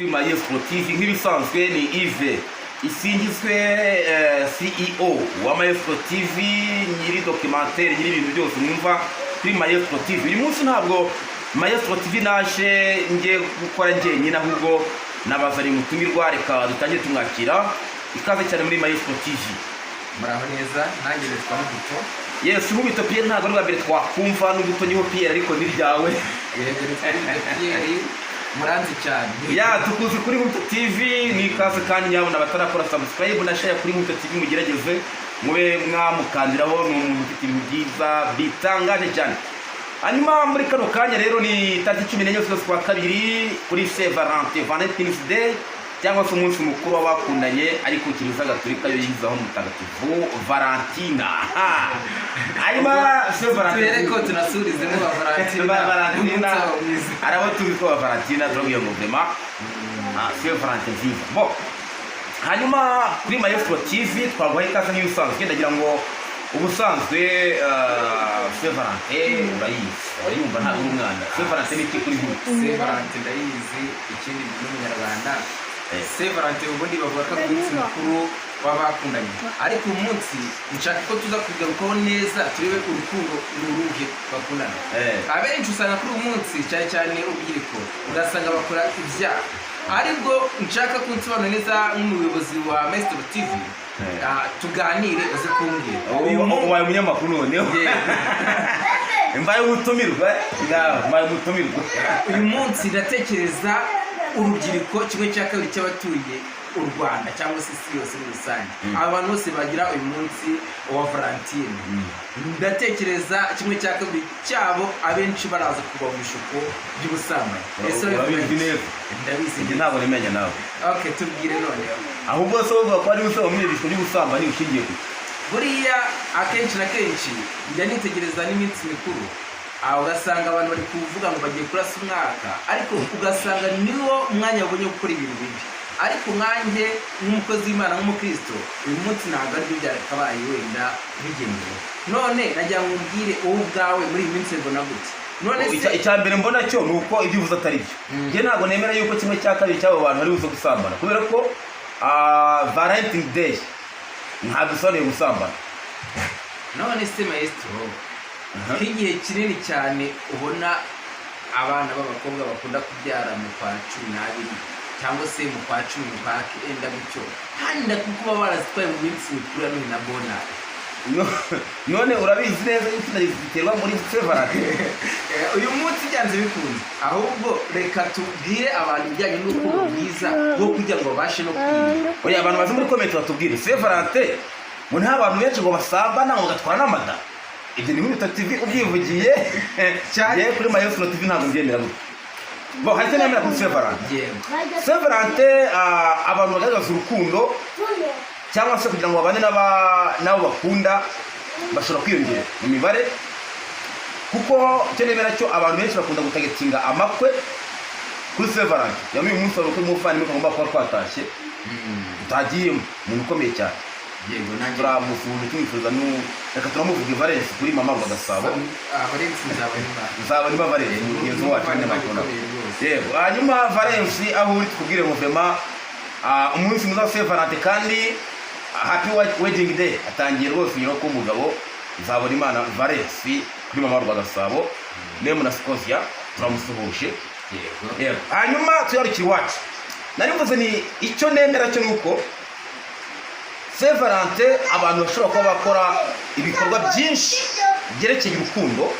Mayo Sportif nk'ibisanzwe ni Yves isingizwe CEO wa Mayo Sportif nyiri documentaire nyiri ibintu byose mwumva kuri Mayo Sportif. Uyu munsi ntabwo Mayo Sportif naje ngiye gukora njyenyine ahubwo nabazari mutumirwa, reka dutangiye tumwakira. Ikaze cyane muri Mayo Sportif. Muraho neza, nanjye nitwa Muguto. Yes, Muguto Pierre ntabwo ari mbere twakumva n'uguto niho Pierre ariko ni ryawe. Yego Pierre muranzi cyane. Ya tukuzi kuri Muguto TV, ni kaze kandi nyabo n'abatarakora subscribe na share kuri Muguto TV mugerageze mube mwamukandiraho, ni umuntu ufite ibintu byiza bitangaje cyane. Hanyuma muri kano kanya rero ni tariki 14 z'ukwezi kwa kabiri kuri Saint Valentin, Valentine's Day cyangwa se umunsi mukuru w'abakundanye ariko Kiliziya Gatolika yo yizaho mutagatifu Valentina. Hanyuma Saint Valentin reko tunasurize mu Valentina arabo tubiko Valentina drogiye mu vrema Saint Valentin viva. Bon, hanyuma kuri Mayo Sportif twaguhaye ikaze nk'ibisanzwe, ndagira ngo ubusanzwe Saint Valentin urayumva ntabwo umwana. Saint Valentin ni iki kuri hano? Saint Valentin ndayizi, ikindi n'umunyarwanda. Saint Valentin ubundi bavuga ko umunsi mukuru w'abakundanye, ariko umunsi nshaka ko tuza kugarukaho neza turebe urukundo n'uruhe bakundana. Abenshi usanga kuri umunsi cyane cyane urubyiruko ugasanga bakora ibyaha, ariko nshaka ko nsobanura neza nk'umuyobozi wa Mayo Sportif tuganire uze kumbwira. Ubaye umunyamakuru noneho mbaye utumirwa mbaye utumirwa. Uyu munsi ndatekereza urubyiruko kimwe cya kabiri cy'abatuye u Rwanda cyangwa se isi yose muri rusange, abantu bose bagira uyu munsi wa Valentine. Ndatekereza kimwe cya kabiri cyabo abenshi baraza kuba mu bishuko by'ubusambanyi. Ese ndabizi ntabwo nimenya nawe. Okay, tubwire none. Ahubwo so bavuga ko ari usaba mu bishuko by'ubusambanyi ushingiye ku buriya akenshi na kenshi njya nitegereza n'iminsi mikuru, aho ugasanga abantu bari kuvuga ngo bagiye kurasa umwaka, ariko ugasanga niwo mwanya wabonye gukora ibintu bibi. Ariko mwanjye nk'umukozi w'Imana nk'umukristo, uyu munsi ntabwo ari byo byakabaye wenda bigendeye. None najya ngumbwire wowe ubwawe muri iyi minsi mbona gute? None icya mbere mbona cyo ni uko ibyo uvuze atari byo. Njye ntabwo nemera yuko kimwe cya kabiri cy'abo bantu ari buze gusambana, kubera ko Valentine's Day ntabwo isobanuye gusambana. None se maestro, nk'igihe kinini cyane ubona abana b'abakobwa bakunda kubyara mu kwa 12 cyangwa se mu kwa 10 mu kwa kenda gutyo, handa kuko baba barazitwaye mu minsi mikuru ya Noheli na Bonane. None urabizi neza yuko biterwa muri Saint Valentin. Uyu munsi byanze bikunze, ahubwo reka tubwire abantu bijyanye n'urukundo rwiza rwo kugira ngo babashe no kwirinda. Oya, abantu baze muri comment batubwire Saint Valentin mu nta abantu benshi ngo basambana ngo gatwara n'amada. Ibyo ni Muguto TV ubyivugiye cyane kuri Mayo Sportif ntabwo mbyemera gutyo. Bo hari cyane nemera kuri Saint Valentin. Saint Valentin abantu bagaragaza urukundo cyangwa se kugira ngo babane nabo bakunda bashobora kwiyongera mu mibare, kuko cyane nemera cyo abantu benshi bakunda gutagetinga amakwe kuri Saint Valentin. Yamuye umunsi wa rukwe mufani mukagomba kuba twatashye utagiyemo umuntu ukomeye cyane. Yego nanjye turamusuhuje tumwifuza reka turamuvuga Valence kuri mama wa Gasabo. Valence nzaba niba Valence mugenzi wacu n'amakona. Yego, hanyuma Valence aho uri tukubwire ngo vema umunsi mwiza wa Saint Valentin kandi happy wedding day atangiye rwose nyiro ko umugabo nzabona Imana Valence kuri mama wa Gasabo nemu na Scotia turamusuhuje. Yego, hanyuma tuyarukira iwacu. Narivuze ni icyo nemera cyo nuko Saint Valentin abantu bashobora kuba bakora ibikorwa byinshi byerekeye urukundo,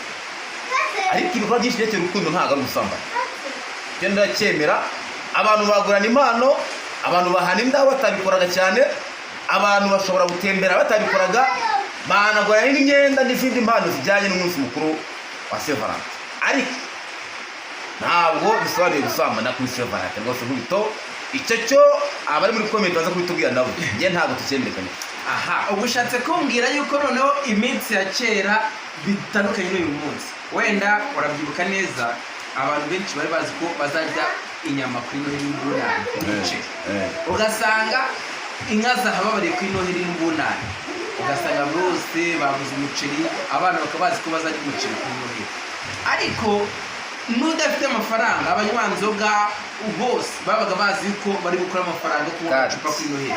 ariko ibikorwa byinshi byerekeye urukundo ntabwo ari gusambana. Cyo ndacyemera. Abantu bagurana impano, abantu bahana indabo batabikoraga cyane, abantu bashobora gutembera batabikoraga, banagurana n'imyenda n'izindi mpano zijyanye n'umunsi mukuru wa Saint Valentin, ariko ntabwo bisobanuye gusambana kuri Saint Valentin rwose Muguto. Icyo cyo abari muri comment baza kubitubwira nabo, njye ntabwo tucyemerekanye. Aha, ubushatse kumbwira yuko noneho iminsi ya kera bitandukanye n'uyu munsi. Wenda urabyibuka neza abantu benshi bari bazi ko bazajya inyama kuri Noheli n'Ubunani kubice. Ugasanga inka zahababariye kuri Noheli n'Ubunani, ugasanga bose babuze umuceri, abana bakabazi ko bazajya umuceri kuri Noheli. Ariko n'udafite amafaranga abanywa nzoga bose babaga bazi ko bari gukora amafaranga ku macupa kuri Noheli.